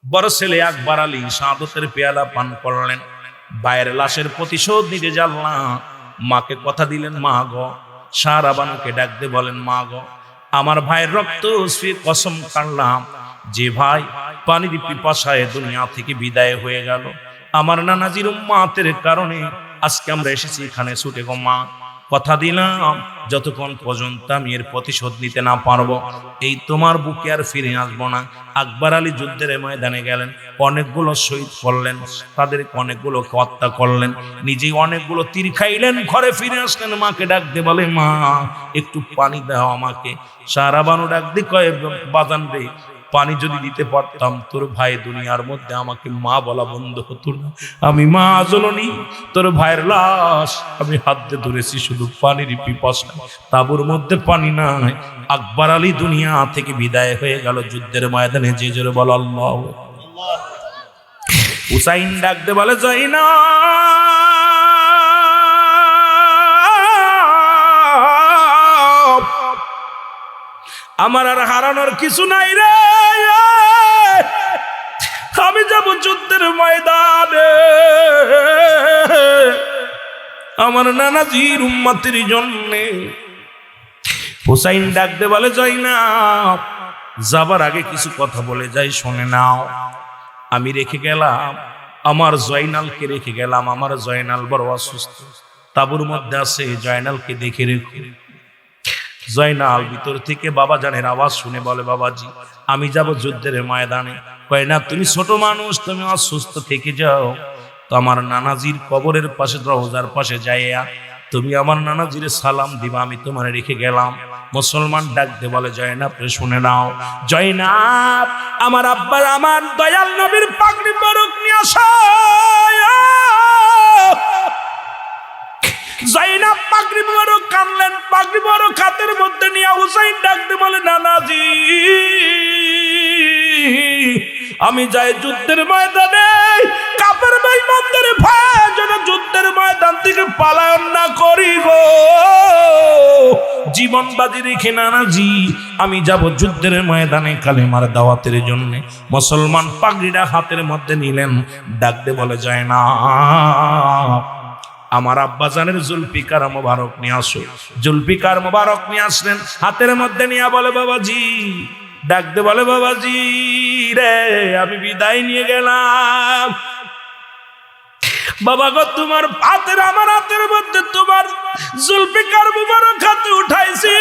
বড় ছেলে আকবর আলী শাহাদতের পেয়ালা পান করলেন, ভাইয়ের লাশের প্রতিশোধ নিতে জানলাম। মাকে কথা দিলেন, মা গো, সারা বানুকে ডাক দিয়ে বলেন, মা গো, আমার ভাইয়ের রক্ত শুয়ে কসম কাটলাম, যে ভাই পানির পিপাসায় দুনিয়া থেকে বিদায় হয়ে গেল, আমার নানাজির উম্মাতের কারণে আজকে আমরা এসেছি এখানে ছুটে। গো মা, কথা দিলাম যতক্ষণ পর্যন্ত আমি এর প্রতিশোধ নিতে না পারবো, এই তোমার বুকে আর ফিরে আসবো না। আকবর আলী যুদ্ধের ময়দানে গেলেন, অনেকগুলো শহীদ করলেন, তাদেরকে অনেকগুলো হত্যা করলেন, নিজেই অনেকগুলো তীর খাইলেন, ঘরে ফিরে আসলেন। মাকে ডাক দিয়ে বলে, মা একটু পানি দাও আমাকে। সারা বানু ডাক দিয়ে কয়ে, বাজান রে, পানি যদি দিতে পারতাম তোর ভাই দুনিয়ার মধ্যে আমাকে মা বলা বন্ধ হতো না। আমি মা জননী, তোর ভাইয়ের লাশ আমি হাত দিয়ে ধরেছি শুধু পানির পিপাসা, তাঁবুর মধ্যে পানি নাই। আকবর আলী দুনিয়া থেকে বিদায় হয়ে গেল যুদ্ধের ময়দানে। যে জোরে বল আল্লাহ। হুসাইন ডাক দিয়ে বলে, যাই না আমার আর হারানোর কিছু নাই রে, আমি যাব যুদ্ধের ময়দানে আমার নানাজির উম্মতের জন্যে। হুসাইন ডাক দে বলে, যাই না, যাবার আগে কিছু কথা বলে যাই, শুনে নাও। আমি রেখে গেলাম আমার জয়নালকে, রেখে গেলাম আমার জয়নাল বড় অসুস্থ, তাঁবুর মধ্যে আছে, জয়নালকে দেখে রেখে। জয়নাল ভিতর থেকে বাবা জানের আওয়াজ শুনে বলে, বাবাজি আমি যাব যুদ্ধের ময়দানে। কয় না, তুমি ছোট মানুষ, তুমি অসুস্থ থেকে যাও, তো আমার নানাজির কবরের পাশে, রওজার পাশে যাইয়া তুমি আমার নানাজির সালাম দিবা, আমি তোমার রেখে গেলাম। মুসলমান ডাক দে বলে, জয়নাব রে শুনে নাও, জয়নাব আমার আব্বা আমার দয়াল নবীর পাগড়ি মোবারক নিয়ে আসো। জয়নাব পাগড়ি মোবারক কানলেন, পাগড়ি মোবারক হাতের মধ্যে নিয়ে হুসাইন ডাক দিয়ে বলে, নানাজি আমি যাই যুদ্ধের ময়দানে, কাফের বেঈমানদের ভয়ে যেন যুদ্ধের ময়দান থেকে পলায়ন না করি গো, জীবন বাজি রেখে নানাজি আমি যাব যুদ্ধের ময়দানে কালেমার দাওয়াতের জন্য। মুসলমান পাগড়িটা হাতের মধ্যে নিলেন, ডাক দিয়ে বলে, যায় না আমার আব্বাজানের জুলফিকার মোবারক নিয়ে আসো। জুলফিকার মোবারক নিয়ে আসলেন, হাতের মধ্যে নিয়ে বলে, বাবাজি ডাক দে বলে, বাবাজি রে আমি বিদায় নিয়ে গেলাম। বাবা গো, তোমার হাতের আমার হাতের মধ্যে তোমার জুলফিকার মোবারক হাতে উঠাইছি,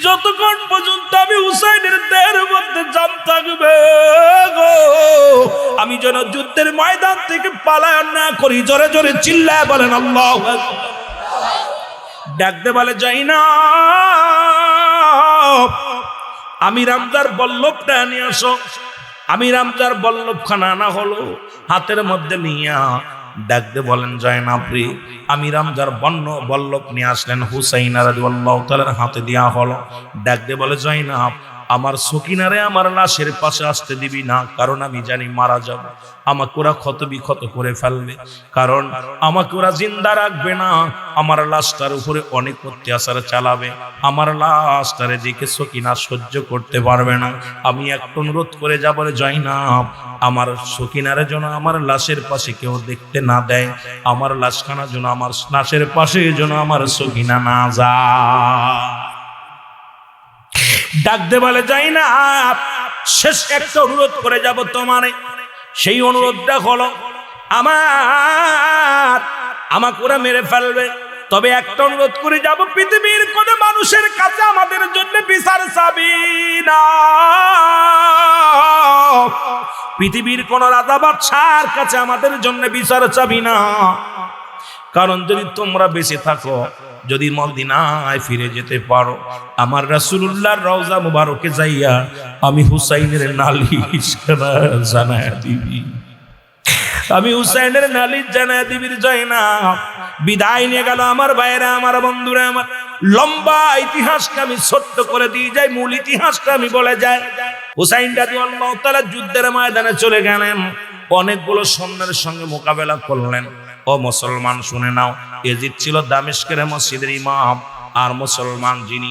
যতক্ষণ পর্যন্ত আমি হুসাইনের দেহের মধ্যে জান থাকবে গো, আমি যেন যুদ্ধের ময়দান থেকে পালায়ন না করি। জোরে জোরে চিল্লায় বলেন আল্লাহু আকবার। ডাক দে বলে, যাই না আমি রামজার বল্লভটা নিয়ে আসো। আমি রামজার বল্লভখানা আনা হলো, হাতের মধ্যে নিয়া ডাক দে বলেন, জয়নাব রে আমি রামজার বল্লভ নিয়ে আসলেন, হুসাইন রাদিয়াল্লাহু তাআলার হাতে দেয়া হলো। ডাক দে বলে, জয়নাব আমার সকিনারে আমার লাশের পাশে আসতে দিবি না, কারণ আমি জানি মারা যাব, আমাকে ওরা ক্ষত বিক্ষত করে ফেলবে, কারণ আমাকে ওরা জিন্দা রাখবে না, আমার লাশটার উপরে অনেক অত্যাচার চালাবে, আমার লাশটারে দেখে সকিনা সহ্য করতে পারবে না। আমি একটা অনুরোধ করে যাব, জয়নাব আমার সকিনারে যেন আমার লাশের পাশে কেউ দেখতে না দেয়, আমার লাশখানা যেন আমার লাশের পাশে যেন আমার সকিনা না যায়। ডাক দে বলে, যাই না শেষ একটা অনুরোধ করে যাব তোমারে। সেই অনুরোধটা হলো, আমাকে ওরা মেরে ফেলবে, তবে একটা অনুরোধ করে যাব, পৃথিবীর কোন মানুষের কাছে আমাদের জন্য বিচার চাবি না, পৃথিবীর কোন রাজা বাদশার কাছে আমাদের জন্য বিচার চাবি না, কারণ যদি তোমরা বেঁচে থাকো, যদি মদিনায় ফিরে যেতে পারো, আমার রাসূলুল্লাহর রওজা মুবারকে যাইয়া আমি হুসাইনের নালিশ জানায়া দিবি, আমি হুসাইনের নালিশ জানায়া দিবির। জয়নাব বিদায় নিয়ে গেল। আমার ভাইরা, আমার বন্ধুরা, আমার লম্বা ইতিহাসটা আমি ছোট্ট করে দিয়ে যাই, মূল ইতিহাসটা আমি বলে যাই। হুসাইন রাদিয়াল্লাহু তাআলা যুদ্ধের ময়দানে চলে গেলেন, অনেকগুলো সৈন্যের সঙ্গে মোকাবেলা করলেন। ও মুসলমান শুনে নাও, ইয়াজিদ ছিল দামেস্কের মসজিদের ইমাম, আর মুসলমান যিনি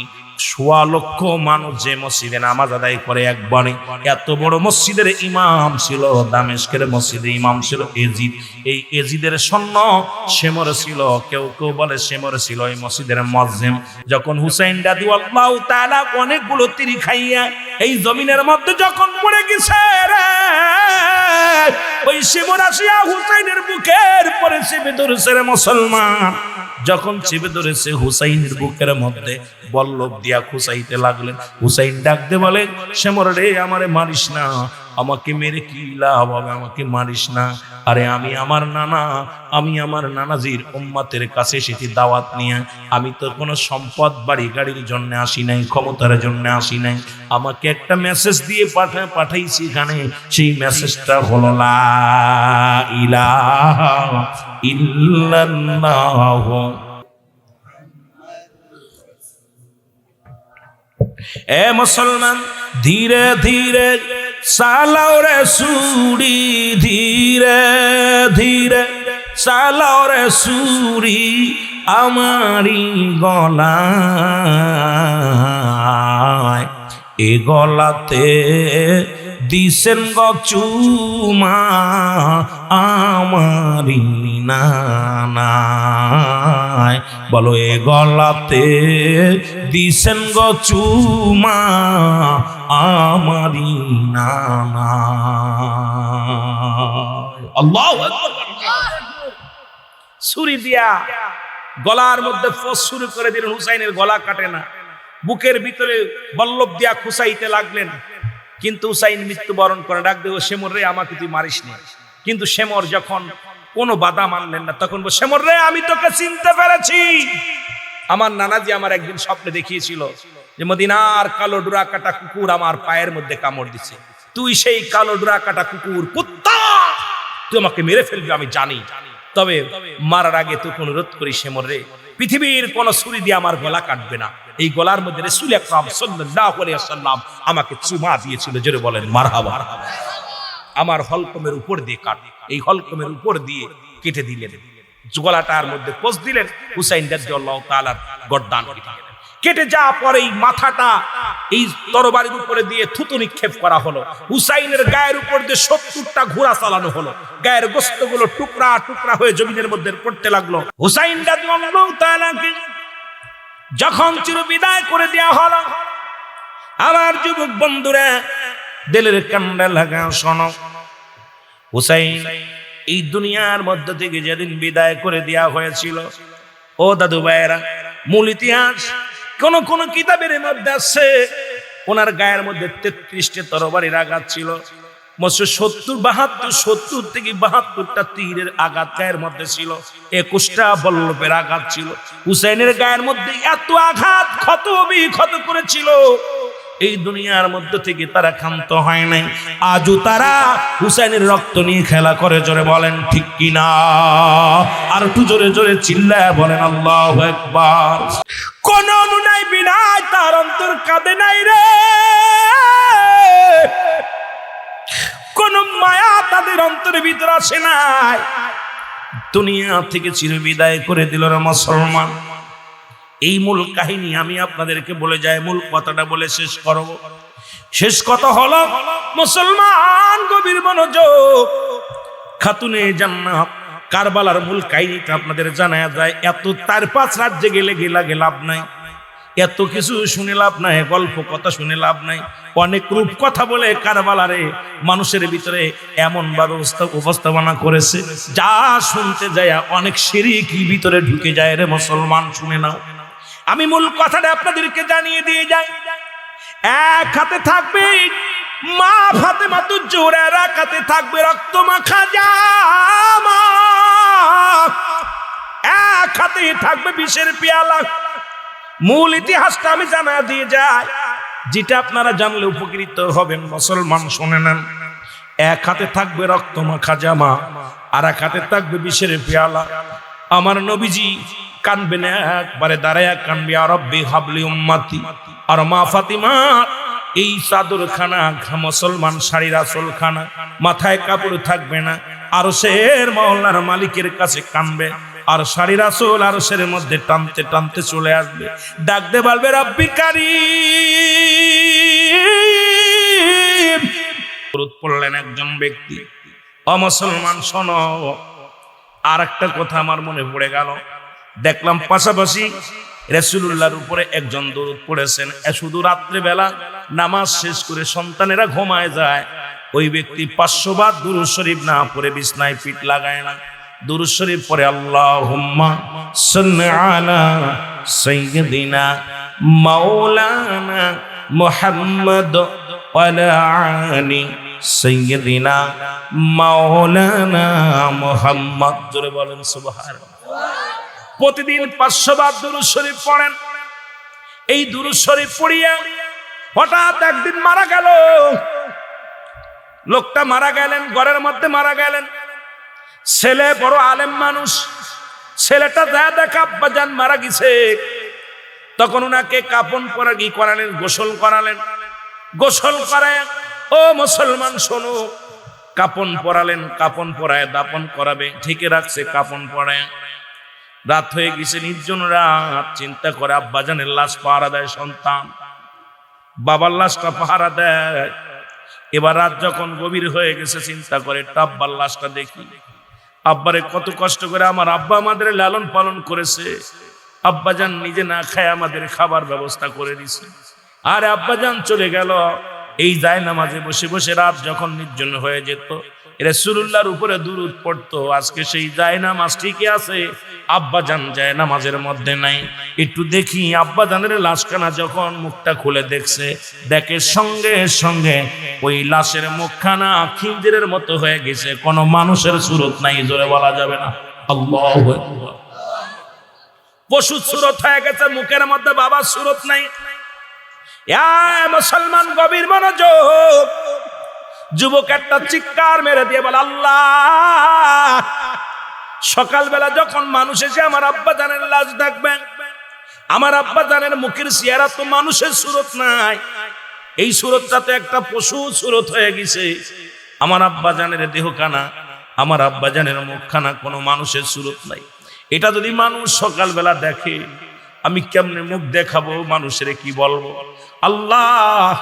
সোয়া লক্ষ মানুষ যে মসজিদে নামাজ আদায় করে একবারে। এত বড় মসজিদের ইমাম ছিল, দামেস্কের মসজিদের ইমাম ছিল এজিদ। এই এজিদের সৈন্য শেমর ছিল, কেউ কেউ বলে শেমর ছিল এই মসজিদের মুয়াজ্জিম। যখন হুসাইন রাদিয়াল্লাহু তাআলা অনেকগুলো তীর খাইয়া এই জমিনের মধ্যে যখন পড়ে গেছে রে, ওই শেমর আসিয়া হুসাইনের বুকের পরে চেপে ধরেছে রে মুসলমান। যখন চেপে ধরেছে হুসাইনের বুকের মধ্যে বল্লভ দিয়া খুসাইতে লাগলেন। হুসাইন ডাকতে বলে, শেমর রে আমারে মারিস না, আমাকে মেরে কি লাভ হবে, আমাকে মারিস না। আরে আমি আমার নানাজির উম্মতের কাছে এসেছি দাওয়াত নিয়ে। আমি তো কোনো সম্পদ বাড়ি গাড়ির জন্য আসি নাই, ক্ষমতার জন্য আসি নাই। আমাকে একটা মেসেজ দিয়ে পাঠাইছি এখানে, সেই মেসেজটা হলো লা ইলাহা ইল্লাল্লাহ। এ মুসলমান, ধীরে ধীরে চালাও রে সুরি, ধীরে ধীরে চালাও রে সুরি আমারি গলায়। এ গলাতে দিছেন গচুমা আমারি নানায়। বলো, এ গলাতে দিছেন গচুমা আমারি নানায়। আল্লাহু আকবার। ছুরি দিয়া গলার মধ্যে ফস শুরু করে দিলেন। হুসাইনের গলা কাটে না, বুকের ভিতরে বল্লভ দিয়া খুসাইতে লাগলেন। কিন্তু হুসাইন মৃত্যুবরণ করে। ডাক দেব, শেমর রে আমাকে তুই মারিস না। কিন্তু শেমর যখন কোনো বাধা মানলেন না, তখন শেমর রে আমি তোকে চিনতে পেরেছি। আমার নানাজি আমার একদিন স্বপ্নে দেখিয়েছিল যে মদিনার কালো ডোরা কাটা কুকুর আমার পায়ের মধ্যে কামড় দিছে। তুই সেই কালো ডোরা কাটা কুকুর, কুত্তা, তুই আমাকে মেরে ফেলবি আমি জানি। তবে মারার আগে তোকে অনুরোধ করি শেমর রে, পৃথিবীর কোন ছুরি দিয়ে আমার গলা কাটবে না। এই গলার মধ্যে রাসূল আকরাম সাল্লাল্লাহু আলাইহি ওয়াসাল্লাম আমাকে চুমা দিয়েছিল। জোরে বলেন মারহাবা। আমার হলকমের উপর দিয়ে কাট, এই হলকমের উপর দিয়ে কেটে দিলেন, গলাটার মধ্যে পোষ দিলেন। হুসাইন রাদিয়াল্লাহু তাআলার গর্দান কেটে গেলেন। কেটে যাওয়ার পরে এই মাথাটা এই তরবারির উপরে দিয়ে থুতু নিক্ষেপ করা হলো। হুসাইনের গায়ের উপর দিয়ে ৭০টা ঘোড়া চালানো হলো। গায়ের গোশতগুলো টুকরা টুকরা হয়ে জমিনের মধ্যে পড়তে লাগলো। হুসাইন রাদিয়াল্লাহু তাআলাকে যখন চিরবিদায় করে দেয়া হলো, আমার যুবক বন্ধুরা দিলের কান্ডা লাগা শোনো। হুসাইন এই দুনিয়ার মধ্য থেকে যেদিন বিদায় করে দেয়া হয়েছিল, ও দাদু ভাইয়েরা, মূল ইতিহাস কোন কোন কিতাবের মধ্যে আছে ওনার গায়ের মধ্যে ৩৩টে তরবারির আঘাত ছিল। ৭০ থেকে ৭২টা তীরের আঘাত গায়ের মধ্যে ছিল, ২১টা বল্লভের আঘাত ছিল। হুসাইনের গায়ের মধ্যে এত আঘাত ক্ষত বিক্ষত করেছিল, এই দুনিয়ার মধ্য থেকে তারা ক্ষান্ত হয় নাই। আজও তারা হুসাইনের রক্ত নিয়ে খেলা করে। জোরে বলেন ঠিক কিনা? আর একটু জোরে জোরে চিল্লায় বলেন আল্লাহু আকবার। কোন অনুনয় বিনয় তার অন্তর কাঁদে নাই রে, কোন মায়া তাদের অন্তরের ভিতর আসে নাই। দুনিয়া থেকে চিরবিদায় করে দিল রে মুসলমান। এই মূল কাহিনী আমি আপনাদেরকে বলে যাই, মূল কথাটা বলে শেষ করব। শেষ কথা হলো, মুসলমান গভীর মনোযোগ, খাতুনে জান্নাত কারবালার মূল কাহিনীটা আপনাদের জানা যায়। এত ৪-৫ রাজ্যে গেলে লাভ নাই, এত কিছু শুনে লাভ নাই, গল্প কথা শুনে লাভ নাই। অনেক রূপ কথা বলে কারবালারে মানুষের ভিতরে এমন ভাবে উপস্থাপনা করেছে, যা শুনতে যায় অনেক শিরকি ভিতরে ঢুকে যায় রে মুসলমান। শুনে নাও, আমি মূল কথাটা আপনাদেরকে জানিয়ে দিয়ে যাই। এক হাতে থাকবে মা ফাতেমা তুজোরা, এক হাতে থাকবে রক্ত মাখা জামা, এক হাতে থাকবে বিষের পেয়ালা। মূল ইতিহাসটা আমি জানা দিয়ে যাই, যেটা আপনারা জানলে উপকৃত হবেন। মুসলমান শুনে নেন, এক হাতে থাকবে রক্ত মাখা জামা, আর এক হাতে থাকবে বিষের পেয়ালা। আমার নবীজি কানবেন, একবারে দাঁড়ায়া কানবে, আর রব্বি হাবলি উম্মতি। আর মা ফাতিমা এই চাদর খানা, মুসলমান শাড়ির আসল খানা, মাথায় কাপড় থাকবে না, আর শের মহল্লার মালিকের কাছে কানবে, আর শাড়ি রাসূল আরশের মধ্যে টানতে টানতে চলে আসবে, ডাক দে বলবে রব্বি কারীম। দরুদ পড়লেন একজন ব্যক্তি। অমুসলমান শোনো, আর একটা কথা আমার মনে পড়ে গেল। দেখলাম পাশাপাশি রাসূলুল্লাহর উপরে একজন দরুদ পড়েছেন, শুধু রাত্রে বেলা নামাজ শেষ করে সন্তানেরা ঘুমায় যায়, ওই ব্যক্তি 500 বার দুরূদ শরীফ না পড়ে বিছনায় পিঠ লাগায় না। দুরূদ শরীফ পড়ে আল্লাহুম্মা সাল্লি আলা সাইয়্যিদিনা মাওলানা মুহাম্মদ ওয়া আলা আলি সাইয়্যিদিনা মাওলানা মুহাম্মদ। জোরে বলেন সুবহানাল্লাহ। প্রতিদিন 500 বার দুরূদ শরীফ পড়েন। এই দুরূদ শরীফ পড়িয়া হঠাৎ একদিন মারা গেল। লোকটা মারা গেলেন, ঘরের মধ্যে মারা গেলেন। ছেলে বড় আলেম মানুষ, ছেলেটা যা দেখা আব্বাজান মারা গেছে, তখন ওনাকে কাফন করালেন, গোসল করালেন। গোসল করায়, ও মুসলমান শোনো, কাফন পরালেন, কাফন পরায় দাফন করাবে, ঠিকই রাখছে কাফন পরায়। রাত হয়ে গেছে, নির্জন রাত। চিন্তা করে আব্বাজানের লাশ পাহারা দেয় সন্তান, বাবার লাশটা পাহারা দেয়। এবার রাত যখন গভীর হয়ে গেছে, চিন্তা করে আব্বার লাশটা দেখি। আব্বারে কত কষ্ট করে আমার আব্বা আমাদের লালন পালন করেছে, আব্বাজান নিজে না খায় আমাদের খাবার ব্যবস্থা করে দিছে। আর আব্বাজান চলে গেল। এই জায়নামাজে বসে বসে রাত যখন নির্জন হয়ে যেত, রাসূলুল্লাহর উপরে দুরূদ পড়তো। আজকে সেই জায়নামাজ ঠিকই আছে, আব্বাজান জায়নামাজের মধ্যে নাই। একটু দেখি আব্বাজানের লাশখানা যখন মুখটা খুলে দেখছে, দেখে সঙ্গে সঙ্গে ওই লাশের মুখখানা খিঞ্জিরের মতো হয়ে গেছে, কোনো মানুষের সুরত নাই। জোরে বলা যাবে না আল্লাহু আকবার। পশুর সুরত হয়ে গেছে, মুখের মধ্যে বাবার সুরত নাই। মুসলমান গভীর মনোযোগ। যুবক একটা চিৎকার মেরে দিয়ে বলে আল্লাহ। সকালবেলা যখন মানুষ এসে আমার আব্বাজানের লাশ দেখবে, আমার আব্বাজানের মুখের চেহারা তো মানুষের সুরত নাই, এই সুরতটা তো একটা পশু সুরত হয়ে গেছে। আমার আব্বাজানের দেহখানা, আমার আব্বাজানের মুখখানা কোনো মানুষের সুরত নাই। এটা যদি মানুষ সকালবেলা দেখে, আমি কেমনে মুখ দেখাবো, মানুষের কি বলবো? আল্লাহ,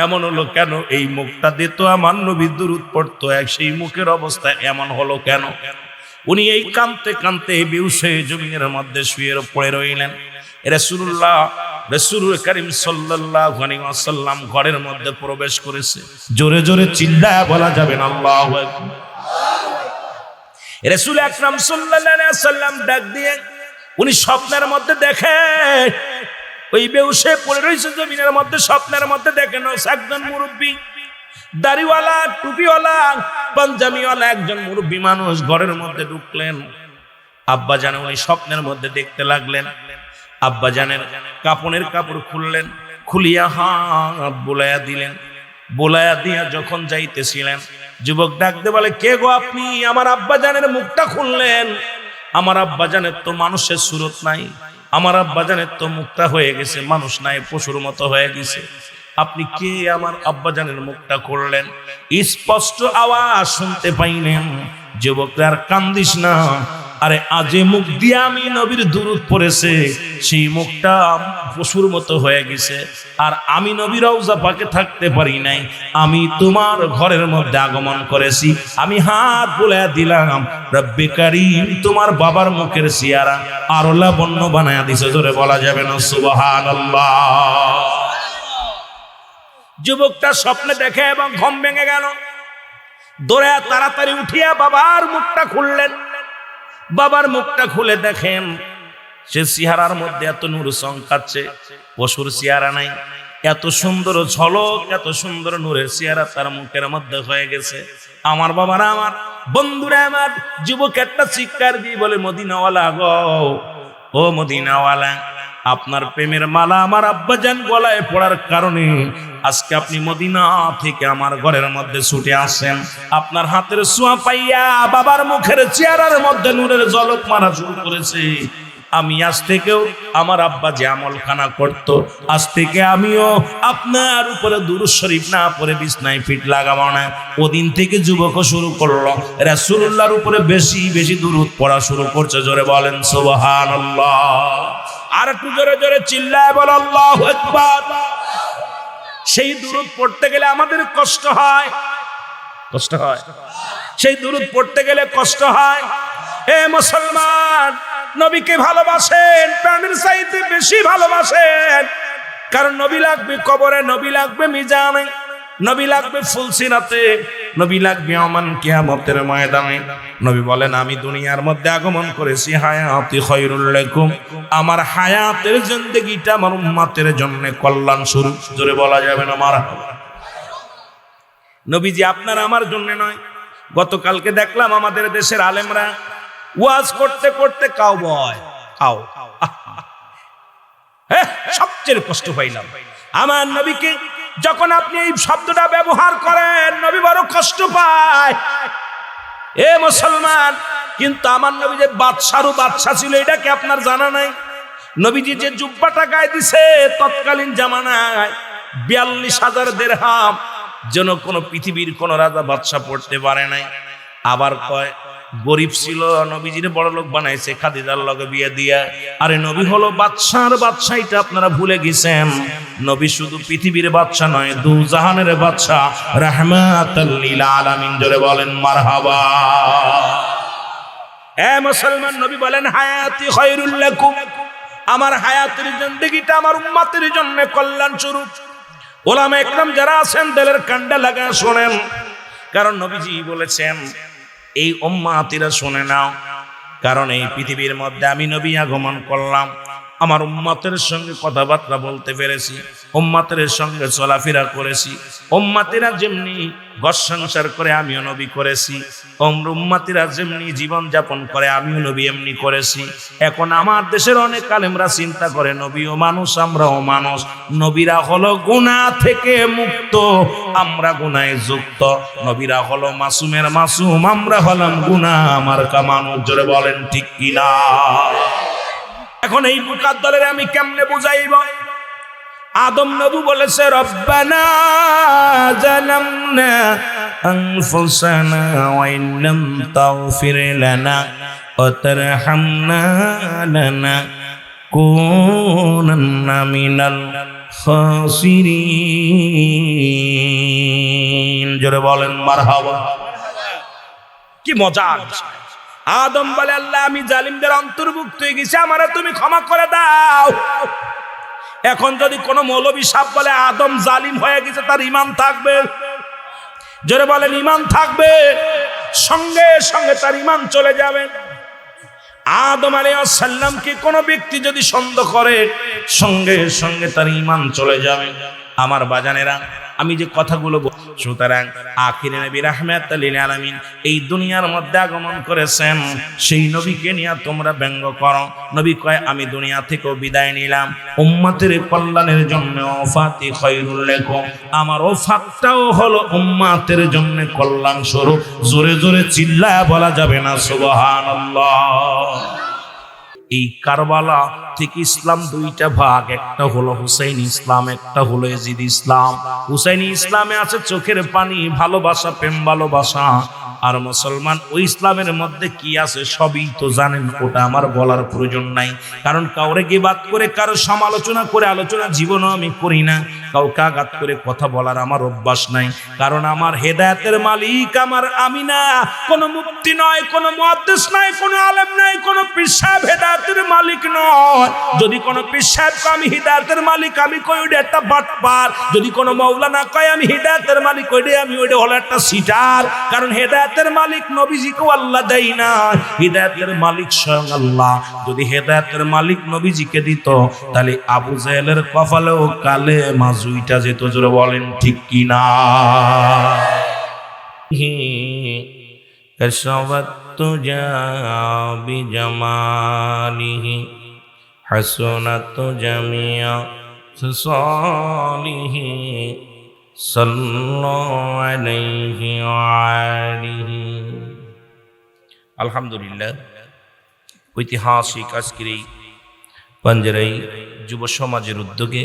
এমন হলো কেন? এই মুখটা দিত আমার নবী দুরূদ পড়তো, সেই মুখের অবস্থা এমন হলো কেন? উনি এই কাঁদতে কাঁদতে বেহুশ হয়ে জমিনের মধ্যে শুয়ে পড়ে রইলেন। রাসূল করিম সাল্লাল্লাহু আলাইহি ওয়াসাল্লাম ঘরের মধ্যে প্রবেশ করেছে। জোরে জোরে চিল্লায়া বলা যাবে না আল্লাহু আকবার। রাসূল আকরাম সাল্লাল্লাহু আলাইহি ওয়াসাল্লাম ডাক দিয়ে, উনি স্বপ্নের মধ্যে দেখে ওই বেহুশে পড়ে রয়েছে জমিনের মধ্যে। স্বপ্নের মধ্যে দেখেন একজন মুরব্বী, দাড়িওয়ালা, টুপিওয়ালা, পাঞ্জাবিওয়ালা একজন মুরব্বী মানুষ ঘরের মধ্যে ঢুকলেন। আব্বাজান উনি স্বপ্নের মধ্যে দেখতে লাগলেন। আব্বাজানের কাপড়ের কাপড় খুললেন, খুলিয়া হাত বোলাইয়া দিলেন। বোলাইয়া দিয়া যখন যাইতেছিলেন, যুবক ডাকতে বলে, কে গো আপনি? আমার আব্বাজানের মুখটা খুললেন। আমার আব্বাজানের তো মানুষের সুরত নাই, আমার আব্বাজানের তো মুখটা হয়ে গেছে মানুষ নাই, পশুর মতো হয়ে গেছে। আপনি কে? আমার আব্বাজানের মুখটা খুললেন। স্পষ্ট আওয়াজ শুনতে পাইলেন, যুবকরা আর কান্দিস না, আরে আজে মুখ দিয়ে আমি নবীর দুরূদ পড়েছে, সেই মুখটা পশুর মতো হয়ে গেছে। আর আমি নবীর রওজা পাকে থাকতে পারি নাই, আমি তোমার ঘরের মধ্যে আগমন করেছি। আমি হাত বুলাইয়া দিলাম, রব্বে কারীম তোমার বাবার মুখের চেহারা আরো লাবণ্য বানায়া দিছে। জোরে বলা যাবে না সুবহানাল্লাহ। যুবকটা স্বপ্নে দেখে এবং ঘুম ভেঙে গেল। দৌড়ে তাড়াতাড়ি উঠিয়া বাবার মুখটা খুললেন। বাবার মুখটা খুলে দেখেন সে চেহারার মধ্যে এত নূর চমকাচ্ছে, পশুর চেহারা নাই। এত সুন্দর ঝলক, এত সুন্দর নূরের চেহারা তার মুখের মধ্যে হয়ে গেছে। আমার বাবারা, আমার বন্ধুরা, আমার যুবক একটা চিৎকার দিয়ে বলে, মদিনাওয়ালা গো, ও মদিনাওয়ালা, আপনার প্রেমের মালা আমার আব্বাজান গলায় পড়ার কারণে আজকে আপনি মদিনা থেকে আমার ঘরের মধ্যে ছুটে আসেন। আপনার হাতের ছোঁয়া পাইয়া বাবার মুখের চেহারার মধ্যে নূরের ঝলক মারা শুরু করেছে। আমি আজ থেকেও আমার আব্বা যে আমলখানা করত, আজ থেকে আমিও আপনার উপরে দুরূদ শরীফ না পড়ে বিছনায় ফিট লাগাবো না। ওদিন থেকে যুবকও শুরু করলো রাসূলুল্লাহর উপরে বেশি বেশি দুরূদ পড়া শুরু করছে। জোরে বলেন সুবহানাল্লাহ। আর একটু জোরে জোরে চিল্লায় বল আল্লাহু আকবার। সেই দুরূদ পড়তে গেলে আমাদের কষ্ট হয়, কষ্ট হয়। সেই দুরূদ পড়তে গেলে কষ্ট হয়। এ মুসলমান, নবীকে ভালোবাসেন, প্রাণের চাইতে বেশি ভালোবাসেন। কারণ নবী লাগবে কবরে, নবী লাগবে মিজানে, নবী লাগবে ফুলসিরাতে, নবী লাগবে ইয়াউমাল কিয়ামতের ময়দানে। নবী বলেন আমি দুনিয়ার মধ্যে আগমন করেছি হায়াতি খায়রুল লাকুম, আমার হায়াতের জিন্দেগিটা আমার উম্মতের জন্য কল্যাণ স্বরূপ। জোরে বলা যাবে না মারহাবা। নবীজি আপনার আমার জন্য নয়। গতকালকে দেখলাম আমাদের দেশের আলেমরা ওয়াজ করতে করতে কাউ বয় কাউ, সবচেয়ে কষ্ট পাইলাম আমার নবীকে যখন আপনি এই শব্দটা ব্যবহার করেন, নবী বড় কষ্ট পায়। এ মুসলমান, কিন্তু আমার নবী যে বাদশারও বাদশা ছিল, এটা কি আপনার জানা নাই? নবীজি যে জুব্বাটা গায়ে দিছে তৎকালীন জামানায় ৪২,০০০ দিরহাম, যেন কোন পৃথিবীর কোন রাজা বাদশা পড়তে পারে নাই। আবার কয় গরিব ছিল, নবীজির বড় লোক বানাইছে খাদিজার লগে বিয়ে দিয়া। আরে নবী হলো বাদশার বাদশা, এটা আপনারা ভুলে গেছেন। নবী শুধু পৃথিবীর বাদশা নয়, দু জাহানের বাদশা, রাহমাতাল লিল আলামিন। জোরে বলেন মারহাবা। এ মুসলমান, নবী বলেন হায়াতি খায়রুল লাকুম, আমার হায়াতের জিন্দেগিটা আমার উম্মতের জন্য কল্যাণ স্বরূপ। ওলামা একরাম যারা আছেন দিলের কান্ডা লাগা শোনেন, কারণ নবীজি বলেছেন এই উম্মতিরা শুনে নাও, কারণ এই পৃথিবীর মধ্যে আমি নবী আগমন করলাম, আমার উম্মতের সঙ্গে কথাবার্তা বলতে পেরেছি, উম্মতের সঙ্গে চলাফেরা করেছি। উম্মতিরা যেমনি ঘর সংসার করে আমিও নবী করেছি, উম্মতিরা যেমনি জীবন যাপন করে আমিও নবী এমনি করেছি। এখন আমার দেশের অনেক আলেমরা চিন্তা করে নবীও মানুষ, আমরাও মানুষ। নবীরা হলো গুনাহ থেকে মুক্ত, আমরা গুনাহে যুক্ত। নবীরা হলো মাসুমের মাসুম, আমরা হলাম গুনাহ আমার মানুষ। জোরে বলেন ঠিক কিনা? এখন এই মুকাদ্দরের আমি কেমনে বুঝাইব? আদম নবী বলেছে রব্বানা জালামনা আনফুসানা ওয়া ইল্লাম তাগফির লানা ওয়া তারহামনা লানাকুনান্না মিনাল খাসিরিন। জোরে বলেন মারহাবা। কি মজার বিষয়। আদম বলে আল্লাহ আমি জালিমদের অন্তর্ভুক্ত হয়ে গেছি, আমারে তুমি ক্ষমা করে দাও। এখন যদি কোনো মৌলবী সাহেব বলে আদম জালিম হয়ে গেছে, তার ঈমান থাকবে? জোরে বলেন ঈমান থাকবে? সঙ্গে সঙ্গে তার ঈমান চলে যাবে। আদম আলাইহিস সালামকে কোনো ব্যক্তি যদি সন্দেহ করে, সঙ্গে সঙ্গে তার ঈমান চলে যাবে। আমার বাজানেরা, আমি যে কথাগুলো সুতরাং আখিরে নবী রাহমাতুল লিল আলামিন এই দুনিয়ার মধ্যে আগমন করেছেন, সেই নবীকে নিয়ে তোমরা ব্যঙ্গ করো। নবী কয় আমি দুনিয়া থেকে বিদায় নিলাম উম্মতের কল্যাণের জন্য, ওফাতি খায়রুল লাকুম, আমার ওফাতটাও হলো উম্মতের জন্য কল্যাণ স্বরূপ। জোরে জোরে চিল্লায়া বলা যাবে না সুবহানাল্লাহ। এই কারবালা থেকে ইসলাম দুইটা ভাগ, একটা হলো হুসাইন ইসলাম, একটা হলো ইয়াজিদ ইসলাম। হুসাইনি ইসলামে আছে চোখের পানি, ভালোবাসা, প্রেম ভালোবাসা। আর মুসলমান ওই ইসলামের মধ্যে কি আছে সবই তো জানেন, ওটা আমার বলার প্রয়োজন নাই। কারণ কাউরে গীবাত করে, কারো সমালোচনা করে আলোচনা জীবনও আমি করি না। কাউকে আঘাত করে কথা বলার আমার অভ্যাস নাই। কারণ আমার হেদায়েতের মালিক আমার আমি না, কোনো মুফতি নয়, কোনো মুহাদ্দিস নয়, কোনো আলেম নয়, কোনো পীর সাহেব হেদায়েতের মালিক নয়। যদি কোনো পীর সাহেবকে আমি হিদায়াতের মালিক আমি কই, ওইটা একটা বাটপার। যদি কোনো মাওলানা কয় আমি হিদায়াতের মালিক, ওইটা হলো একটা সিটার। কারণ হেদায়েতের মালিক নবীজিকেও আল্লাহ দেয় না, হিদায়াতের মালিক স্বয়ং আল্লাহ। যদি হেদায়েতের মালিক নবীজিকে দিত, তাহলে আবু জাহেলের কপালেও কালে মাজুইটা যেত। জোরে বলেন ঠিক কিনা? কাশাওয়াত তুজা বিজামালিহি হাসনাত জামিয়া সালিহি সাল্লাল্লাহু আলাইহি ওয়া আলিহি। আলহামদুলিল্লাহ, ঐতিহাসিক আজকের এই পাঞ্জারাই যুব সমাজের উদ্যোগে,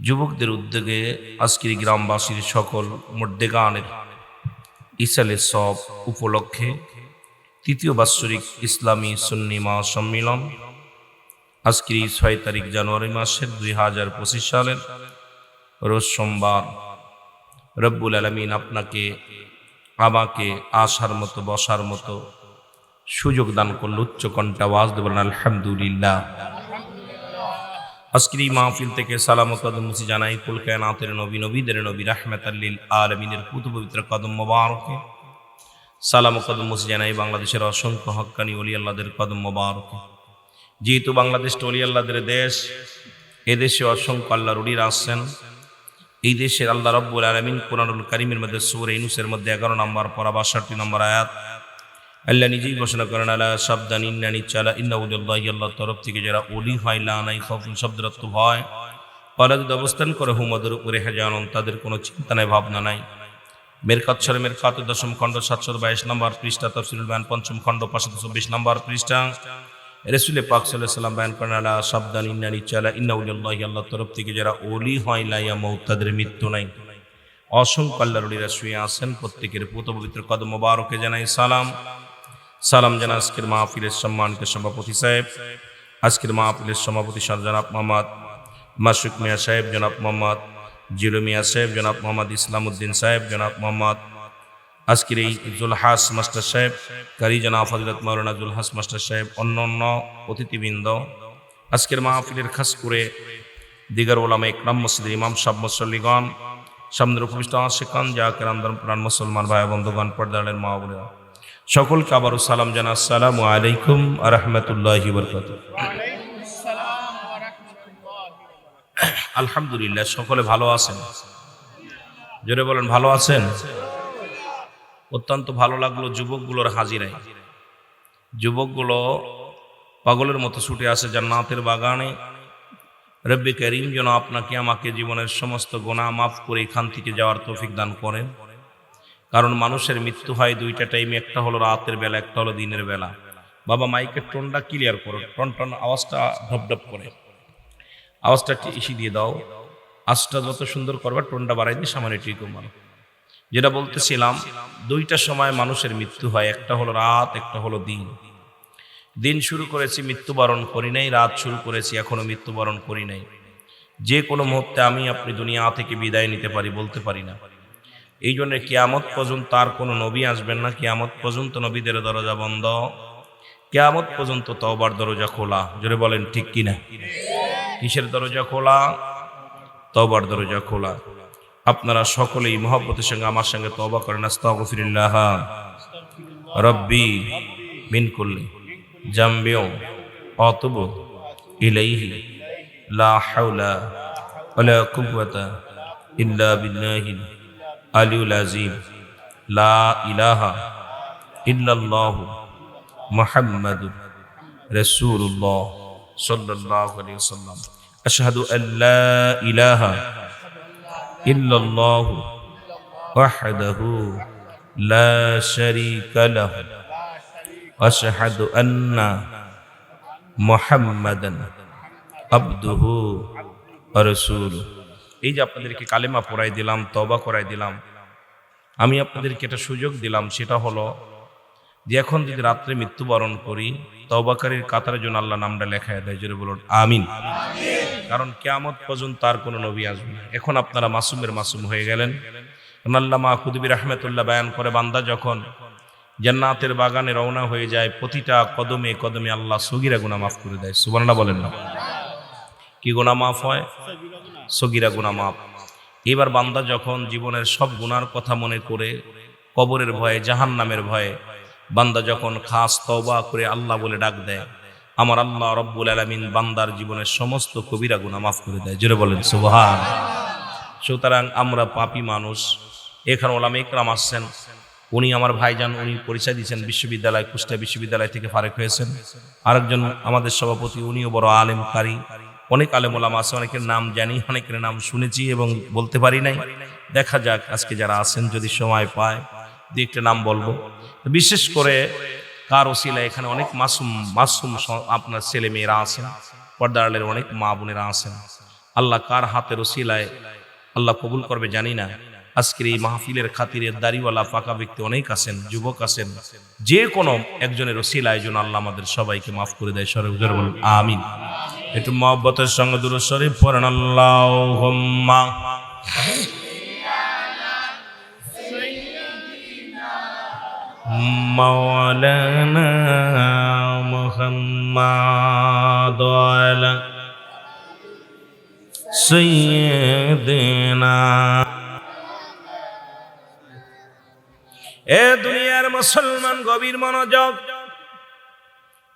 যুবকদের উদ্যোগে আজকের গ্রামবাসীর সকল মর্দেগানের ইসালে সব উপলক্ষে তৃতীয় বাৎসরিক ইসলামী সুন্নি মহাসম্মিলন আজকের 6 তারিখ জানুয়ারি মাসের 2025 সালের রোজ সোমবার। রব্বুল আলামিন আপনাকে আমাকে আসার মতো বসার মতো সুযোগ দান করল। উচ্চ কণ্ঠে আওয়াজ দিয়ে বলেন আলহামদুলিল্লাহ। আজকের এই মাহফিল থেকে সালাম ও কদম মুসি জানাই কুল কায়নাতের নবী, নবীদের নবী, রাহমাতাল লিল আলামিনের পুত পবিত্র কদম মোবারকে। সালাম ও কদম মুসি জানাই বাংলাদেশের অসংখ্য হক্কানি ওলি আল্লাহদের কদম মোবারকে। যেহেতু বাংলাদেশটা ওলি আল্লাহদের দেশ, এদেশে অসংখ্য আল্লাহর ওলিরা আসছেন। এই দেশের আল্লাহ রব্বুল আলামিন কুরআনুল কারীমের মধ্যে সূরা ইউনূসের মধ্যে 11 নম্বর পারা 62 নম্বর আয়াত আল্লাহ নিজেই ঘোষণা করেন, আলা সাবধান ইন্নানি চালা ইন্নাউলিল্লাহি, আল্লাহর তরফ থেকে যারা ওলি হয়, লা নাই খাউফুন শব্দের অর্থ ভয়, পালাদ অবস্থান করে হুমদের উপরে হেজানন, তাদের কোনো চিন্তা নাই ভাবনা নাই। মেরকাত শরীফ মেরকাত 10ম খণ্ড 722 নম্বর পৃষ্ঠা, তাফসীরুল বায়ান 5ম খণ্ড 524 নম্বর পৃষ্ঠা। রাসূল পাক সাল্লাল্লাহু আলাইহি ওয়াসাল্লাম বয়ান করেন, আলা সাবধান ইন্নানি চালা ইন্নাউলিল্লাহি, আল্লাহর তরফ থেকে যারা ওলি হয়, লা ইয়ামুত, তাদের মৃত্যু নাই। অসংখ্য আল্লাহর ওলিরা শুয়ে আছেন, প্রত্যেকের পুত পবিত্র কদম মোবারকে জানাই সালাম। সালাম জানা আজকের মাহফিলের সম্মানিত সভাপতি সাহেব, আজকের মাহফিলের সভাপতি জনাব মোহাম্মদ মাসুক মিয়া সাহেব, জনাব মোহাম্মদ জিলু মিয়া সাহেব, জনাব মোহাম্মদ ইসলামউদ্দিন সাহেব, জনাব মোহাম্মদ আজকের এই জুলহাস মাস্টার সাহেব, কারি জনাব হযরত মাওলানা জুলহাস মাস্টার সাহেব, অন্যান্য অতিথিবৃন্দ, আজকের মাহফিলের খাস করে দিগার ওলামা ইকরাম, মসজিদের ইমাম সাহেব, মুসল্লিগণ, সামনের উপবিষ্ট আশিকান জাকির আমদান প্রাণ মুসলমান ভাই বন্ধুগণ, পর্দারের মা বোনেরা, সকলকে আবারও সালাম জানা, আসসালামু আলাইকুম ওয়া রাহমাতুল্লাহি ওয়া বারাকাতুহু। আলহামদুলিল্লাহ, সকলে ভালো আছেন? জোরে বলেন ভালো আছেন? অত্যন্ত ভালো লাগলো যুবকগুলোর হাজিরায়। যুবকগুলো পাগলের মতো ছুটে আসে জান্নাতের বাগানে। রব্বে করিম যেন আপনাকে আমাকে জীবনের সমস্ত গুনাহ মাফ করে এখান থেকে যাওয়ার তৌফিক দান করেন। কারণ মানুষের মৃত্যু হয় দুইটা টাইমে, একটা হলো রাতের বেলা, একটা হলো দিনের বেলা। বাবা মাইকের টোনটা ক্লিয়ার করো, টন আওয়াজটা ঢপঢপ করে, আওয়াজটা ইসি দিয়ে দাও। আওয়াজটা যত সুন্দর করবে টোনটা বাড়াই দিয়ে সামান্য ঠিক মানো। যেটা বলতেছিলাম, দুইটা সময় মানুষের মৃত্যু হয়, একটা হলো রাত, একটা হলো দিন। দিন শুরু করেছি, মৃত্যুবরণ করি নাই, রাত শুরু করেছি, এখনো মৃত্যুবরণ করি নাই। যে কোনো মুহূর্তে আমি আপনি দুনিয়া থেকে বিদায় নিতে পারি, বলতে পারি না। এই জন্য কিয়ামত পর্যন্ত আর কোনো নবী আসবেন না। কিয়ামত পর্যন্ত নবীদের দরজা বন্ধ, কিয়ামত পর্যন্ত তওবার দরজা খোলা। জোরে বলেন ঠিক কিনা? কিসের দরজা খোলা? তওবার দরজা খোলা। আপনারা সকলেই মহব্বতের সঙ্গে আমার সঙ্গে তওবা করেন, আস্তাগফিরুল্লাহ রব্বি মিন কুল্লি জামবিও আতুবু ইলাইহি লা হাওলা ওয়ালা কুওয়াতা ইল্লা বিল্লাহিল আলিউল আযীম। লা ইলাহা ইল্লাল্লাহু মুহাম্মাদুর রাসূলুল্লাহ সাল্লাল্লাহু আলাইহি ওয়াসাল্লাম। আশহাদু আল্লা ইলাহা ইল্লাল্লাহু ওয়াহদাহু লা শারীকা লাহু ওয়া আশহাদু আন্না মুহাম্মাদান আবদুহু ওয়া রাসূলুহু। এই যে আপনাদেরকে কালেমা পড়াই দিলাম, তওবা করাই দিলাম, আমি আপনাদেরকে একটা সুযোগ দিলাম, সেটা হলো যে এখন যদি রাত্রে মৃত্যুবরণ করি, তওবাকারীর কাতারের জন্য আল্লাহ নামটা লেখায় দেয়। জোরে বলুন আমিন। কারণ কিয়ামত পর্যন্ত আর কোনো নবী আসবে না। এখন আপনারা মাসুমের মাসুম হয়ে গেলেন। আল্লামা খুদবী রাহমাতুল্লাহ বয়ান করে, বান্দা যখন জান্নাতের বাগানে রওনা হয়ে যায়, প্রতিটা কদমে কদমে আল্লাহ সগীরা গুনাহ মাফ করে দেয়। সুবহানাল্লাহ বলেন না? কি গুনাহ মাফ হয়? সগীরা গুনাহ মাফ। এবার বান্দা যখন জীবনের সব গুনার কথা মনে করে, কবরের ভয়ে, জাহান্নামের ভয়ে, বান্দা যখন খাস তওবা করে আল্লাহ বলে ডাক দেয়, আমার আল্লাহ রব্বুল আলামিন বান্দার জীবনের সমস্ত কবিরা গুনাহ মাফ করে দেয়। জোরে বলেন সুবহান। সুতরাং আমরা পাপী মানুষ। এখানে ওলামা ইকরাম আসছেন, উনি আমার ভাইজান, উনি পরিচয় দিয়েছেন বিশ্ববিদ্যালয়, কুষ্টিয়া বিশ্ববিদ্যালয় থেকে ফারেক হয়েছেন। আরেকজন আমাদের সভাপতি, উনিও বড় আলেম কারি। অনেক আলেম ওলামা আছে, অনেকের নাম জানি, অনেকের নাম শুনেছি এবং বলতে পারি নাই। দেখা যাক আজকে যারা আছেন, যদি সময় পায় দু একটা নাম বলবো। বিশেষ করে কার ওসিলা এখানে অনেক মাসুম আপনার ছেলে মেয়েরা আছেন, পর্দার আড়ালের অনেক মা বোনেরা আছেন, আল্লাহ কার হাতের ওসিলায় আল্লাহ কবুল করবে জানি না। আজকের এই মাহফিলের খাতিরে দাড়িওয়ালা পাকা ব্যক্তি অনেক আছেন, যুবক আছেন, যে কোনো একজনের ওসিলায় যেন আল্লাহ আমাদের সবাইকে মাফ করে দেয়। সরে উজোর বলুন আমিন। একটু মহব্বতের সঙ্গে দুরূদ শরীফ পড়েন। আল্লাহুম্মা মাওলানা মুহাম্মাদ ওয়ালা সাইয়্যিদিনা। এ দুনিয়ার মুসলমান গভীর মনোযোগ।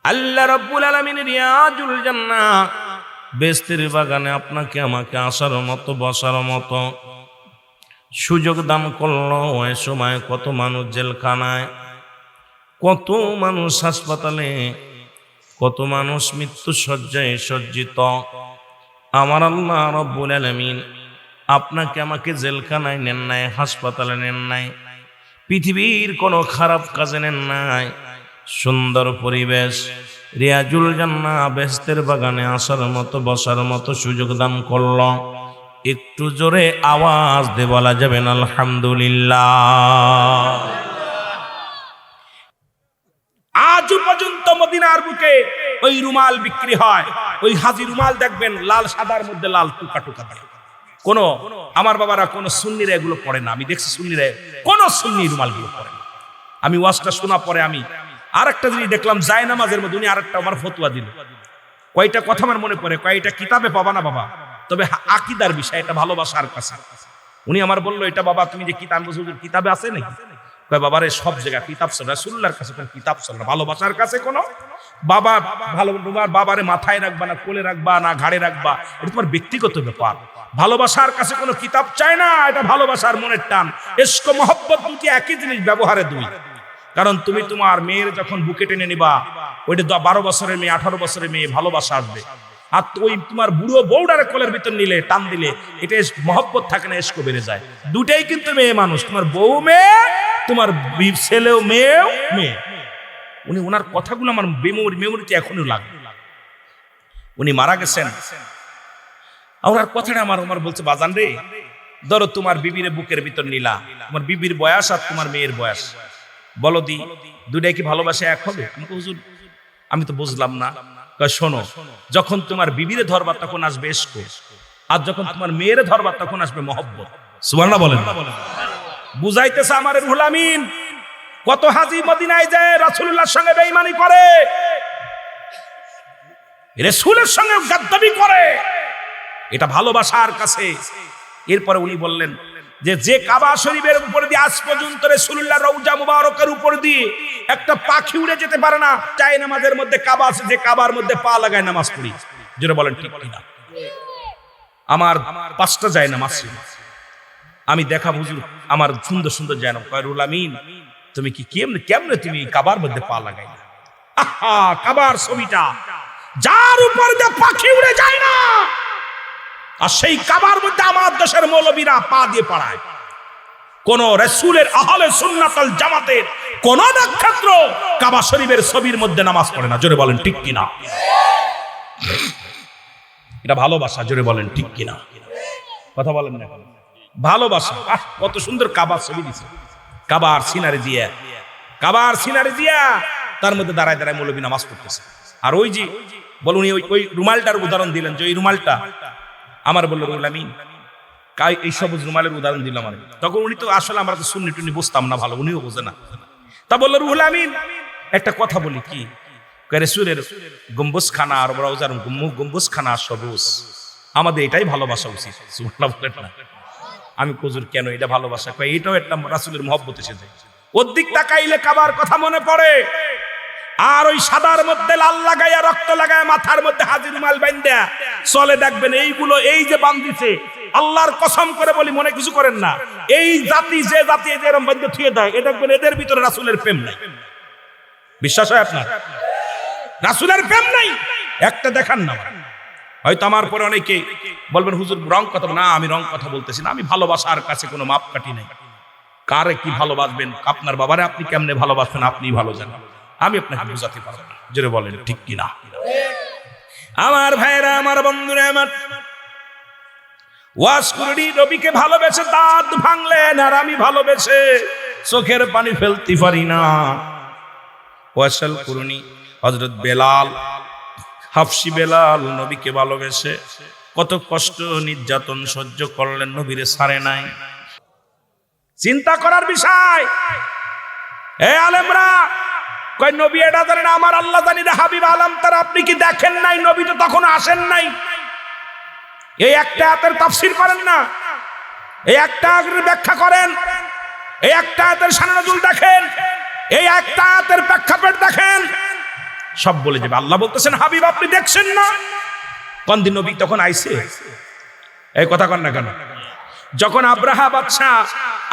আল্লাহ রাব্বুল আলামিনের রিয়াজুল জান্নাহ বেহেশতের বাগানে আপনাকে আমাকে আসার মতো বসার মতো সুযোগ দান করলো। ওই সময় কত মানুষ জেলখানায়, কত মানুষ হাসপাতালে, কত মানুষ মৃত্যু শয্যায় সজ্জিত। আমার আল্লাহ রাব্বুল আলামিন আপনাকে আমাকে জেলখানায় নেন নাই, হাসপাতালে নেন নাই, পৃথিবীর কোনো খারাপ কাজে নেন নাই। সুন্দর পরিবেশ, রিয়াজুল জান্নাহ বেহেশতের বাগানে আসার মতো বসার মতো সুযোগ দান করলো। একটু জোরে আওয়াজ দিয়ে বলা যাবে না আলহামদুলিল্লাহ। আজও পর্যন্ত মদিনার বুকে ওই রুমাল বিক্রি হয়, ওই হাজি রুমাল দেখবেন লাল সাদার মধ্যে লাল টুকা টুকা থাকে। কোন আমার বাবারা কোন সুন্নিরা এগুলো পড়ে না। আমি দেখছি সুন্নিরা কোন সুন্নি রুমালগুলো পড়ে না। আমি ওয়াজটা শোনা পরে আমি আরেকটা জিনিস দেখলাম, জায়নামাজের মধ্যে উনি আরেকটা আমার ফতোয়া দিল। কয়টা কথা আমার মনে পড়ে, কয়টা কিতাবে পাবা না বাবা, তবে আকীদার বিষয়, এটা ভালোবাসার কাছে। উনি আমার বললো, এটা বাবা তুমি যে কিতাব কিতাবে আছে নাকি? কয় বাবারে সব জায়গায় কিতাব চলে, রাসূলুল্লাহর কাছে কোন কিতাব চলে না, ভালোবাসার কাছে কোনো বাবা ভালো তোমার বাবারে মাথায় রাখবা না, কোলে রাখবা না, ঘাড়ে রাখবা, এটা তোমার ব্যক্তিগত ব্যাপার। ভালোবাসার কাছে কোনো কিতাব চায় না, এটা ভালোবাসার মনের টান। ইশক মহব্বত দুটি একই জিনিস, ব্যবহারে দুই। কারণ তুমি তোমার মেয়ের যখন বুকে টেনে নিবা, ওইটা 12 বছরের মেয়ে 18 বছরের মেয়ে, ভালোবাসা আসবে। আর ওই তোমার বুড়ো বউডারে কোলের ভিতর নিলে, টান দিলে, এটা মহব্বত থাকে না, ইশক বেড়ে যায়। দুটাই কিন্তু মেয়ে মানুষ, তোমার বউ মেয়ে, তোমার ছেলেও মেয়েও মেয়ে। উনি ওনার কথাগুলো আমার মেমোরিতে এখনো লাগে। উনি মারা গেছেন, ওনার কথাটা আমার বলছে, বাজান রে, ধরো তোমার বিবির বুকের ভিতর নিলা, তোমার বিবির বয়স আর তোমার মেয়ের বয়স, বলো দি দুটাই কি ভালোবাসা এক হবে? হুজুর আমি তো বুঝলাম না। শোনো, যখন তোমার বিবিরে ধরবা তখন আসবে ইশক, আর যখন তোমার মেয়েরে ধরবা তখন আসবে মহব্বত। সুবহানাল্লাহ বলেন। বুঝাইতেছে আমার রুহুল আমিন। কত হাজী মদিনায় যায় রাসূলুল্লাহর সঙ্গে বেঈমানি করে, রাসূলের সঙ্গে গাদ্দাবি করে, এটা ভালোবাসার কাছে। এরপরে উনি বললেন যে কাবা শরীফের উপর দিয়ে আজ পর্যন্ত রাসূলুল্লাহর রওজা মুবারকের উপর দিয়ে একটা পাখি উড়ে যেতে পারে না। চাই নামাজের মধ্যে কাবা আছে, যে কাবার মধ্যে পা লাগায় নামাজ পড়ি, যেটা বলেন ঠিক কিনা? আমার 5টা যায় নামাজ, আমি দেখা হুজুর আমার সুন্দর সুন্দর যায় না। কয় রুহুল আমিন তুমি কি কেমনে তুমি কাবার মধ্যে পা লাগাই? আহা, কাবার ছবিটা যার উপর দিয়ে পাখি উড়ে যায় না, আর সেই কাবার মধ্যে আমার দেশের মৌলবীরা পা দিয়ে পড়ায়। কোন রাসূলের আহলে সুন্নাত ওয়াল জামাতের কোন নক্ষত্র কাবা শরীফের ছবির মধ্যে নামাজ পড়ে না, জোরে বলেন ঠিক কিনা? এটা ভালোবাসা, জোরে বলেন ঠিক কিনা? কথা বলেন না, ভালোবাসা। কত সুন্দর কাবার ছবি দিছে, কাবার সিনারি দিয়া তার মধ্যে দাঁড়ায় দাঁড়ায় মৌলবী নামাজ পড়তেছে। আর ওই যে বল উনি ওই রুমালটার উদাহরণ দিলেন, যে ওই রুমালটা আমার বললো রুহুল আমিন এই সবুজ রুমালের উদাহরণ দিলাম আমি। তখন উনি তো আসলে আমরা তো সুন্নি টুন্নি বুঝতাম না ভালো, উনিও বোঝে না। তা বললো রুহুল আমিন একটা কথা বলি, কি? রাসূলের গম্বুজখানা আর রওজার গম্বুজখানা সবুজ, আমাদের এটাই ভালোবাসা উচিত। সুবহানাল্লাহ বলেন না? আমি হুজুর কেন এটা ভালোবাসা? কয় এটাও একটা রাসূলের মহব্বত এসে যায়। ওর দিক তাকাইলে কাবার কথা মনে পড়ে, আর ওই সাদার মধ্যে লাল লাগাইয়া রক্ত লাগাইয়া মাথার মধ্যে হাজির রুমাল বাঁধা চলে, দেখবেন এইগুলো এই যে বাঁধিছে, আল্লাহর কসম করে বলি মনে কিছু করেন না, এই জাতি যে জাতি এরকম বাঁধে থুয়ে দেয়, এ দেখবেন এদের ভিতরে রাসূলের প্রেম নাই। বিশ্বাস হয় আপনার? রাসূলের প্রেম নাই, একটা দেখান না। হয়তো আমার পরে অনেকে বলবেন হুজুর রং কথা, না আমি রং কথা বলতেছি না, আমি ভালোবাসার কাছে কোনো মাপকাঠি নাই। কারে কি ভালোবাসবেন, আপনার বাবারে আপনি কেমনে ভালোবাসবেন আপনি ভালো জানেন, আমি আপনাকে বোঝাতে পারবো না, জোরে বলেন ঠিক কিনা? আমার ভাইরা, আমার বন্ধুরা, আমার ওয়াজ করি নবীকে ভালোবেসে দাঁত ভাঙলেন, আর আমি ভালোবেসে চোখের পানি ফেলতে পারি না। ওয়াসাল করুনি হযরত বেলাল, হাফসি বেলাল নবীকে ভালোবেসে কত কষ্ট নির্যাতন সহ্য করলেন, নবীরে ছাড়ে নাই। চিন্তা করার বিষয়। এ আলেমরা কয় নবী এটা জানেন, আমার আল্লাহ জানি না, হাবিব আলম তার আপনি কি দেখেন নাই? নবী তো তখন আসেন নাই। এই একটা আয়াতের তাফসীর করেন না, এই একটা আয়াতের ব্যাখ্যা করেন, এই একটা আয়াতের শানে নজুল দেখেন, এই একটা আয়াতের প্রেক্ষাপট দেখেন, সব বলে যাবে। আল্লাহ বলতেছেন হাবিব আপনি দেখছেন না? কোন দিন নবী তখন আইছে? এই কথা কন না কেন? যখন আব্রাহা বাদশা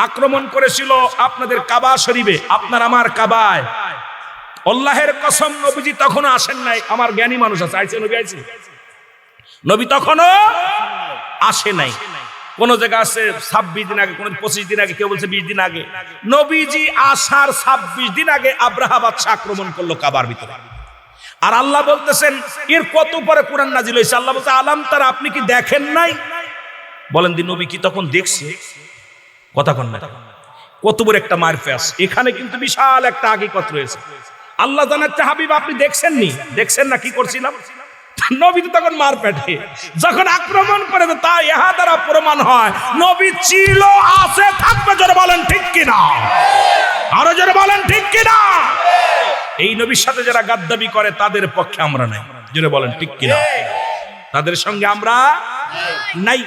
আক্রমণ করেছিল আপনাদের কাবা শরীফে, আপনার আমার কাবায়, আল্লাহের কসম নবীজি তখনও আসেন নাই। আমার জ্ঞানী মানুষ আছে, আইছে নবী আইছে? নবী তখনও আসে নাই। কোন জায়গা আছে 26 দিন আগে, কোন 25 দিন আগে, কেউ বলছে 20 দিন আগে। নবীজি আসার 26 দিন আগে আব্রাহা বাদশা আক্রমণ করলো কাবার ভিতরে। আর আল্লাহ বলতেছেন এর কত পরে কোরআন নাজিল হয়েছে। আল্লাহ বলছে আলাম তারা আপনি কি দেখেন নাই? বলেন দিন নবী কি তখন দেখছে? কথা কন না। কত বড় একটা মারফেস। এখানে কিন্তু বিশাল একটা হাকিকত রয়েছে। আল্লাহ জানাচ্ছে হাবিব আপনি দেখছেন নি? দেখছেন না কি করছিলাম? নবী তো তখন মার পেটে যখন আক্রমণ করে, তা ইহা দ্বারা প্রমাণ হয় নবী ছিল, আছে, থাকবে। জোরে বলেন ঠিক কিনা? আরো জোরে বলেন ঠিক কিনা? এই নবীর সাথে যারা গাদ্দাবি করে তাদের পক্ষে আমরা নাই। জোরে বলেন ঠিক কিনা? তাদের সঙ্গে আমরা নাই।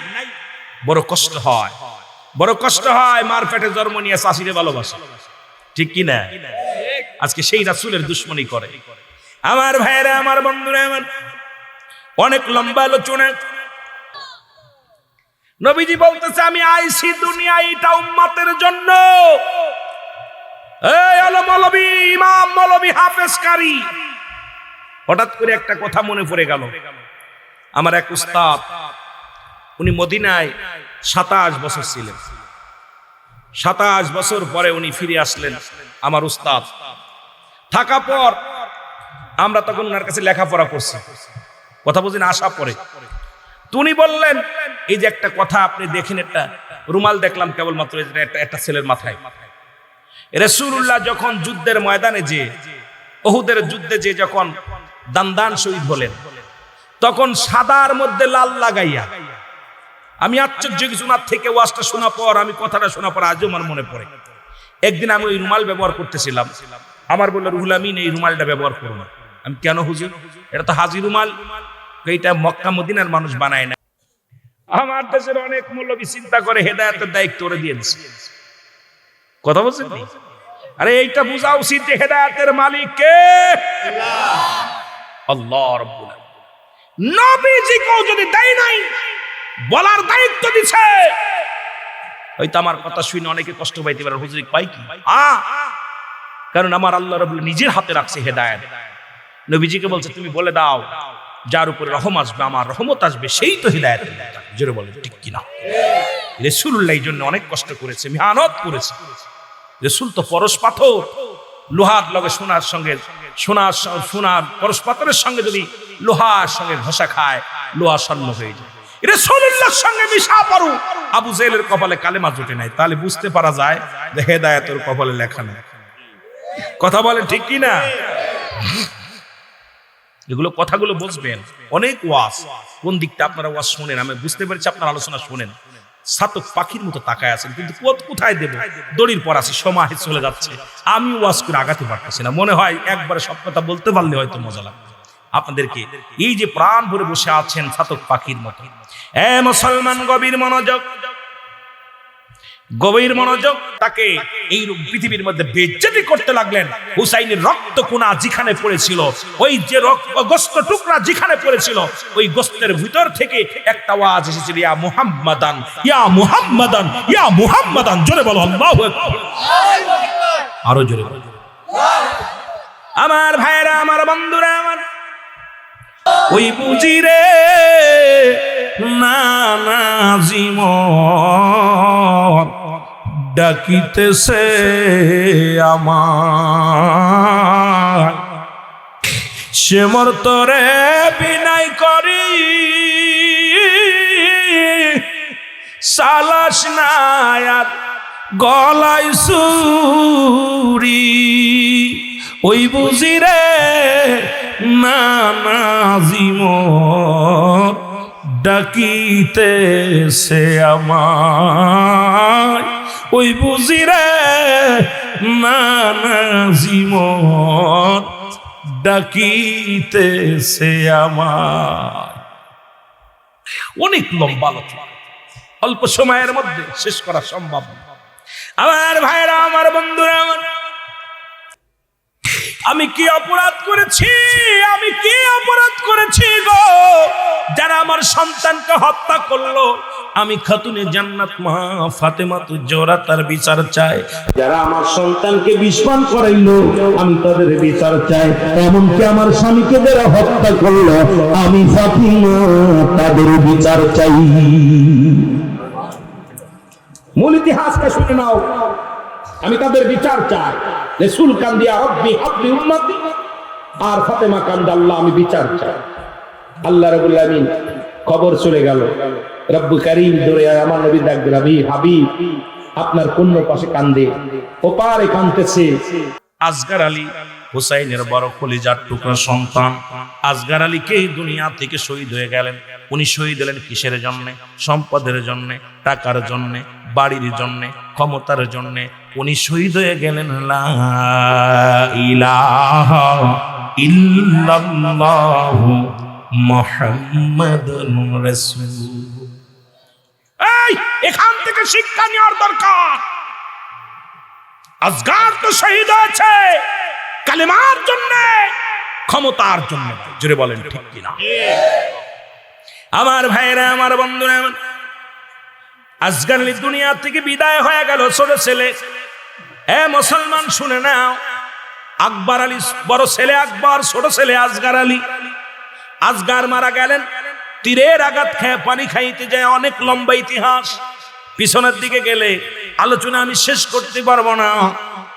বড় কষ্ট হয়, বড় কষ্ট হয়। মার পেটে জন্ম নিয়ে শাশুড়ি ভালোবাসে, ঠিক কিনা? আজকে সেই রাসূলের দুশমনী করে। আমার ভাইরা, আমার বন্ধুরা, আমার অনেক লম্বা আলোচনা। নবীজি বলতেছে আমি আইছি দুনিয়া এটা উম্মতের জন্য। এই আলম মৌলবী, ইমাম মৌলবী, হাফেজ কারি। হঠাৎ করে একটা কথা মনে পড়ে গেল। আমার এক উস্তাদ, উনি মদিনায় 27 বছর ছিলেন। 27 বছর পরে উনি ফিরে আসলেন। আমার উস্তাদ থাকা পর আমরা তখন ওনার কাছে লেখাপড়া করছি, কথা বুঝিনা, আসা পরে উনি বললেন এই যে একটা কথা আপনি দেখেন, একটা রুমাল দেখলাম কেবলমাত্র একটা ছেলের মাথায়। রাসূলুল্লাহ যখন যুদ্ধের ময়দানে যে উহুদের যুদ্ধে যে যখন দান শহীদ হলেন, তখন সাদার মধ্যে লাল লাগাইয়া, আমি আশ্চর্য কিছু না থেকে ওয়াজটা শোনা পর, আমি কথাটা শোনা পর আজও আমার মনে পড়ে। একদিন আমি ওই রুমাল ব্যবহার করতেছিলাম, আমার বলল রুহুল আমিন এই রুমালটা ব্যবহার করো না। আমি কেন হুজুর? এটা তো হাজি রুমাল, এইটা মক্কা মদিনার মানুষ বানায় না। আমার দেশের অনেক মৌলবী চিন্তা করে হেদায়েতের দায়িত্ব ওরে দিয়ে দিচ্ছে। কথা বলছেন? আরে এইটা বোঝা উচিত যে হেদায়েতের মালিক কে? আল্লাহ রাব্বুল আলামিন। নবীজিকেও যদি দেয় নাই, বলার দায়িত্ব দিছে। হয়তো আমার কথা শুনে অনেকে কষ্ট পাইতে পারে, হুজুর পাই কি? কারণ আমার আল্লাহ রাব্বুল নিজের হাতে রাখছে হেদায়েত। নবীজিকে বলছে তুমি বলে দাও যার উপরে রহম আসবে, আমার রহমত আসবে, সেই তো হিদায়াতের নেতা। জোরে বলে ঠিক কিনা? রাসূলুল্লাহ এই জন্য অনেক কষ্ট করেছে, মেহনত করেছে। রাসূল তো পরশ পাথর, লোহার লগে সোনার সঙ্গে, সোনার পরশ পাথরের সঙ্গে যদি লোহার সঙ্গে ঘষা খায়, লোহা স্বর্ণ হয়ে যায়। রাসূলুল্লাহর সঙ্গে মিশা পড়ু আবু জেহেলের কপালে কালেমা জোটে নাই, তাহলে বুঝতে পারা যায় যে হেদায়েতের কপালে লেখা নেই। কথা বলে ঠিক কিনা? এগুলো কথাগুলো বুঝবেন। অনেক ওয়াজ, কোন দিকটা আপনারা ওয়াজ শুনেন আমি বুঝতে পেরেছি, আপনার আলোচনা শুনেন, ছাতক পাখির মতো তাকায় আছেন, কিন্তু কোথায় দেব? দড়ির পর আছি, সময় চলে যাচ্ছে, আমি ওয়াজ করে আগাতে পারতেছি না। মনে হয় একবারে সব কথা বলতে পারলে হয়তো মজা লাগবে আপনাদেরকে। এই যে প্রাণ ভরে বসে আছেন ছাতক পাখির মতো, মুসলমান গভীর মনোযোগ, গভীর মনোযোগ। তাকে এই পৃথিবীর মধ্যে বেইজ্জতি করতে লাগলেন। হুসাইনের রক্ত কোনা যেখানে পড়েছিল, ওই যে গোস্ত টুকরা যেখানে পড়েছিল, ওই গোস্তের ভিতর থেকে একটা আওয়াজ এসেছিল, ইয়া মুহাম্মাদান, ইয়া মুহাম্মাদান, ইয়া মুহাম্মাদান। জোরে বলো আল্লাহু আকবার। আরো জোরে বলো। আমার ভাইরা, আমার বন্ধুরা, আমার ওই বুঝি রে নাজিম ডাকিতেছে আমার, সে মোর তরে বিনাই যাস না আর গলায় সুরি, ওই বুঝি রে না নাজিম ডাকিতেছে আমায়, ওই বুঝি রে না নাজিম ডাকিতেছে আমায়। অনেক লম্বা আলোচনা, অল্প সময়ের মধ্যে শেষ করা সম্ভব না। আমার ভাইরা, আমার বন্ধুরা, আমি কি অপরাধ করেছি, আমি কি অপরাধ করেছি গো, যারা আমার সন্তানকে হত্যা করলো? আমি খাতুনে জান্নাত মা ফাতেমা জোহরা তার বিচার চাই। যারা আমার সন্তানকে বিস্মান করাইলো আমি তাদের বিচার চাই। এমনকি আমার স্বামীকে যারা হত্যা করলো আমি ফাতিমা তাদের বিচার চাই। মূল ইতিহাসকে শুনে নাও, আমি তাদের বিচার চাই। রাসূল কান্দিয়া রব্বি হাবলি উম্মতি, আর ফাতেমা কান্দা আল্লাহ আমি বিচার চাই। আল্লাহ রাব্বুল আলামিন খবর চলে গেল, রব্বুল কারীম দৌড়ে আমার নবী ডাক দিল, হাবিব আপনার কোন পাশে কান্দে? ওপারে কাঁদতেছে আসগার আলী, হুসাইনের বড় কলিজার টুকরা সন্তান। আসগার আলী কে দুনিয়া থেকে শহীদ হয়ে গেলেন। উনি শহীদ হলেন কিসের জন্য? সম্পদের জন্য, টাকার জন্য, বাড়ির জন্য, ক্ষমতার জন্য। উনি শহীদ হয়ে গেলেন লা ইলাহা ইল্লাল্লাহু মুহাম্মাদুর রাসূল। এই এখান থেকে শিক্ষা নেওয়ার দরকার। আসগার তো শহীদ হয়েছে কালেমার জন্য, ক্ষমতার জন্য। জোরে বলেন ঠিক কিনা? আমার ভাইরা, আমার বন্ধুরা, আসগার আলী দুনিয়া থেকে বিদায় হয়ে গেল, ছোট ছেলে। মুসলমান শুনে নাও, আকবর আলী বড় ছেলে আকবর, ছোট ছেলে আসগার আলী। আসগার মারা গেলেন তীরের আঘাত খেয়ে পানি খাইতে যায়। অনেক লম্বা ইতিহাস, পিছনের দিকে গেলে আলোচনা আমি শেষ করতে পারবো না।